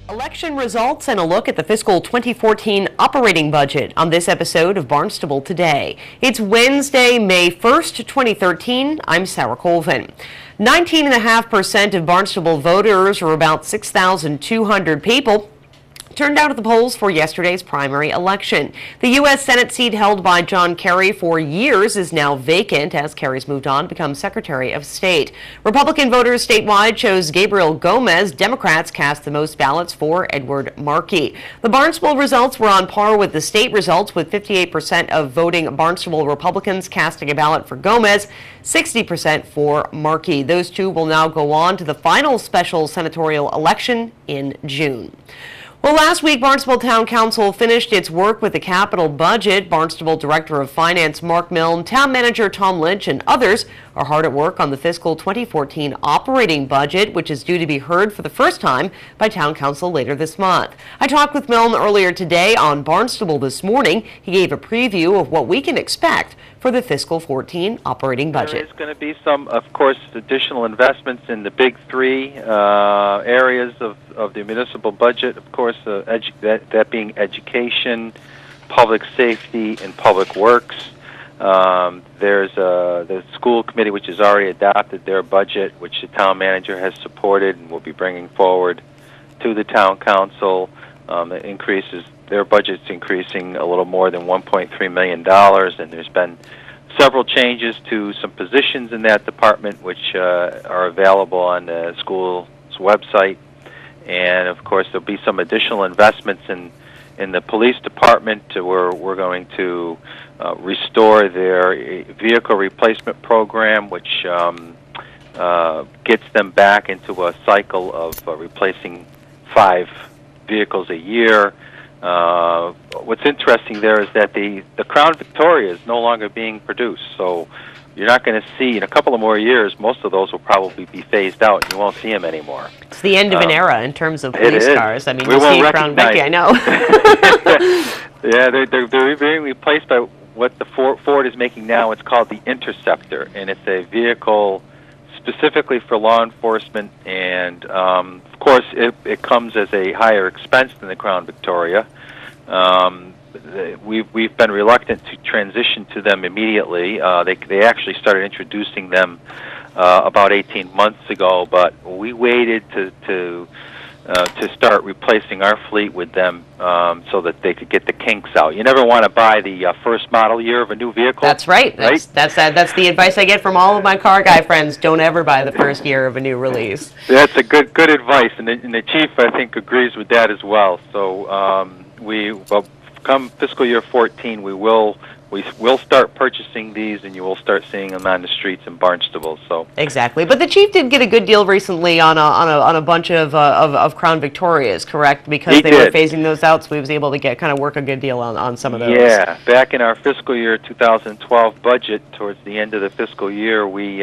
Election results and a look at the fiscal 2014 operating budget on this episode of Barnstable Today. It's Wednesday, May 1st, 2013. I'm Sarah Colvin. 19.5% of Barnstable voters, or about 6,200 people, turned out at the polls for yesterday's primary election. The U.S. Senate seat held by John Kerry for years is now vacant as Kerry's moved on to become Secretary of State. Republican voters statewide chose Gabriel Gomez. Democrats cast the most ballots for Edward Markey. The Barnstable results were on par with the state results, with 58% of voting Barnstable Republicans casting a ballot for Gomez, 60% for Markey. Those two will now go on to the final special senatorial election in June. Well, last week, Barnstable Town Council finished its work with the capital budget. Barnstable Director of Finance Mark Milne, Town Manager Tom Lynch, and others are hard at work on the fiscal 2014 operating budget, which is due to be heard for the first time by Town Council later this month. I talked with Milne earlier today on Barnstable This Morning. He gave a preview of what we can expect for the fiscal 14 operating budget. There's going to be some, of course, additional investments in the big three areas of the municipal budget. Of course, that being education, public safety, and public works. There's the school committee, which has already adopted their budget, which the town manager has supported and will be bringing forward to the town council. Their budget's increasing a little more than $1.3 million, and there's been several changes to some positions in that department, which are available on the school's website. And of course, there'll be some additional investments in the police department, where we're going to restore their vehicle replacement program, which gets them back into a cycle of replacing 5 vehicles a year. What's interesting there is that the Crown Victoria is no longer being produced, so you're not going to see, in a couple of more years, most of those will probably be phased out, and you won't see them anymore. It's the end of an era in terms of police cars. I mean, you'll see Crown Vic, I know. Yeah, they're being replaced by what the Ford is making now. It's called the Interceptor, and it's a vehicle specifically for law enforcement, and of course it comes as a higher expense than the Crown Victoria. We've been reluctant to transition to them immediately. They actually started introducing them about 18 months ago, but we waited to start replacing our fleet with them so that they could get the kinks out. You never want to buy the first model year of a new vehicle. That's right. That's the advice I get from all of my car guy friends. Don't ever buy the first year of a new release. That's a good advice, and the chief, I think, agrees with that as well. So come fiscal year 14, we will start purchasing these, and you will start seeing them on the streets in Barnstable. So exactly, but the chief did get a good deal recently on a bunch of Crown Victorias, correct? Because they were phasing those out, so we was able to work a good deal on some of those. Yeah, back in our fiscal year 2012 budget, towards the end of the fiscal year, we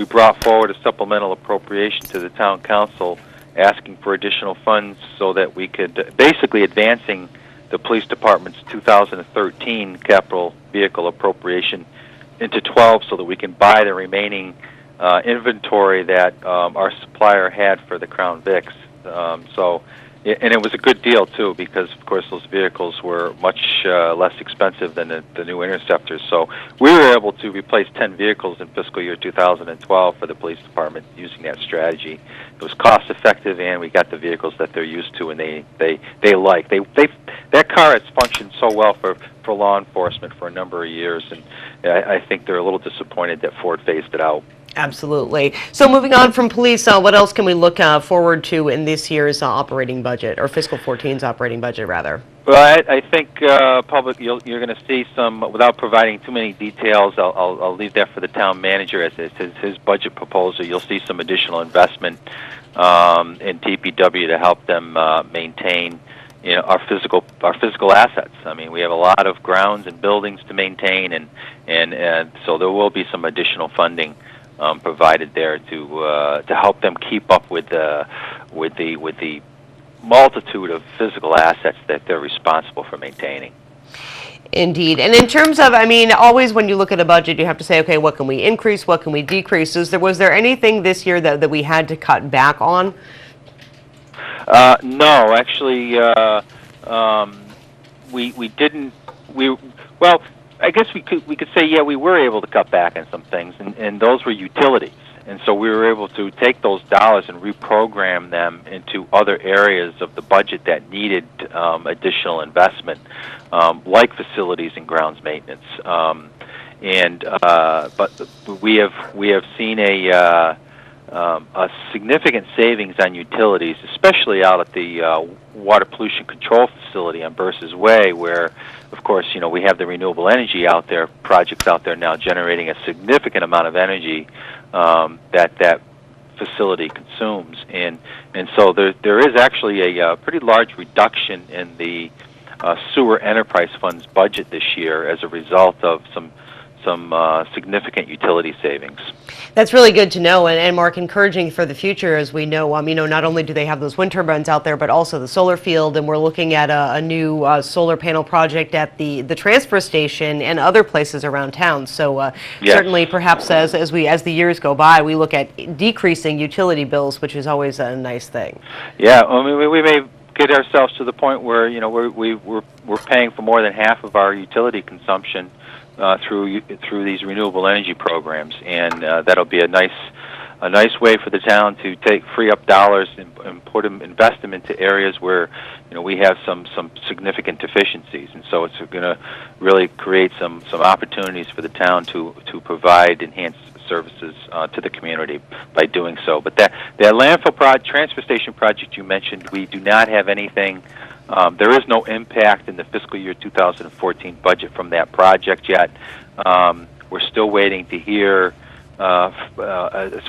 brought forward a supplemental appropriation to the town council, asking for additional funds so that we could basically advancing the police department's 2013 capital vehicle appropriation into 12, so that we can buy the remaining inventory that our supplier had for the Crown Vics. And it was a good deal too, because of course those vehicles were much less expensive than the new Interceptors. So we were able to replace 10 vehicles in fiscal year 2012 for the police department using that strategy. It was cost effective, and we got the vehicles that they're used to, and they like. That car has functioned so well for law enforcement for a number of years, and I think they're a little disappointed that Ford phased it out. Absolutely. So moving on from police, what else can we look forward to in this year's operating budget, or fiscal 14's operating budget, rather? Well, I think public, you're going to see some, without providing too many details, I'll leave that for the town manager as his budget proposal. You'll see some additional investment in TPW to help them maintain our physical assets. I mean, we have a lot of grounds and buildings to maintain, and so there will be some additional funding provided there to help them keep up with the multitude of physical assets that they're responsible for maintaining. Indeed. And in terms of, I mean, always when you look at a budget, you have to say, okay, what can we increase? What can we decrease? Was there anything this year that we had to cut back on? No, actually, we didn't. Well, I guess we could say we were able to cut back on some things, and those were utilities. And so we were able to take those dollars and reprogram them into other areas of the budget that needed additional investment, like facilities and grounds maintenance. But we have seen a significant savings on utilities, especially out at the water pollution control facility on Bursa's Way, where, of course, we have the renewable energy out there, projects out there now generating a significant amount of energy that facility consumes, and so there is actually a pretty large reduction in the sewer enterprise fund's budget this year as a result of some significant utility savings. That's really good to know, and Mark, encouraging for the future, as we know. Not only do they have those wind turbines out there, but also the solar field, and we're looking at a new solar panel project at the transfer station and other places around town. So yes. Certainly, perhaps as the years go by, we look at decreasing utility bills, which is always a nice thing. Yeah, we may get ourselves to the point where we're paying for more than half of our utility consumption through these renewable energy programs, and that'll be a nice way for the town to free up dollars and invest them into areas where we have some significant deficiencies, and so it's going to really create some opportunities for the town to provide enhanced services to the community by doing so. But that landfill transfer station project you mentioned, we do not have anything. There is no impact in the fiscal year 2014 budget from that project yet. We're still waiting to hear as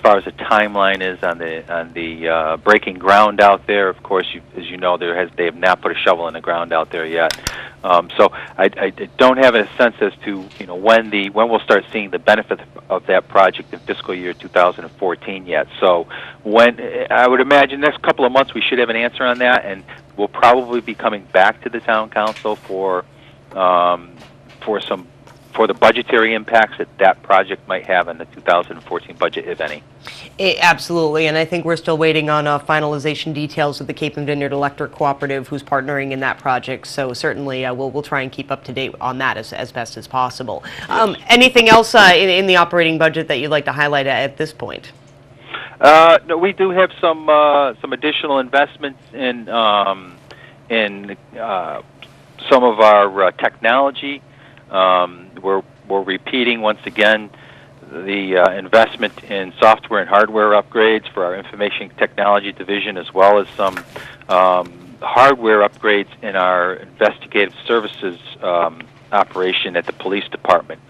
far as the timeline is on the breaking ground out there. Of course, as you know, they have not put a shovel in the ground out there yet. So I don't have a sense as to when we'll start seeing the benefit of that project in fiscal year 2014 yet. So I would imagine next couple of months we should have an answer on that, and we'll probably be coming back to the town council for the budgetary impacts that project might have on the 2014 budget, if any. Absolutely, and I think we're still waiting on finalization details of the Cape and Vineyard Electric Cooperative, who's partnering in that project. So certainly, we'll try and keep up to date on that as best as possible. Yes. Anything else in the operating budget that you'd like to highlight at this point? No, we do have some additional investments in some of our technology. We're repeating once again the investment in software and hardware upgrades for our information technology division, as well as some hardware upgrades in our investigative services operation at the police department.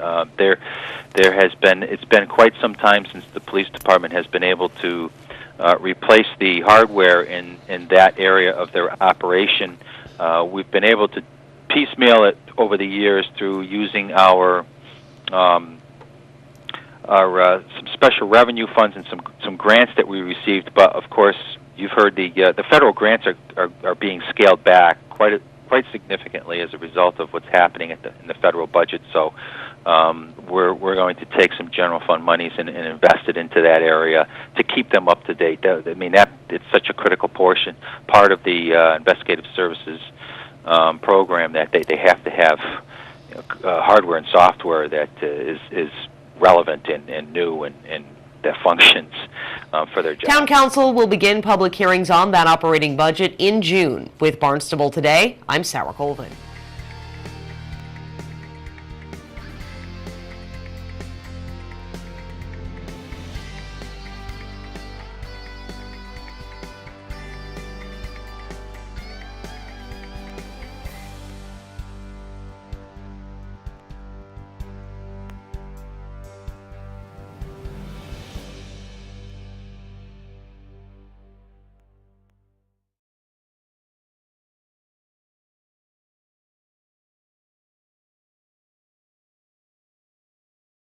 It's been quite some time since the police department has been able to replace the hardware in that area of their operation. We've been able to piecemeal it over the years through using our some special revenue funds and some grants that we received. But of course, you've heard the federal grants are being scaled back quite significantly as a result of what's happening in the federal budget. So we're going to take some general fund monies and invest it into that area to keep them up to date. I mean, it's such a critical part of the investigative services program that they have to have hardware and software that is relevant and new and that functions for their job. Town Council will begin public hearings on that operating budget in June. With Barnstable Today, I'm Sarah Colvin.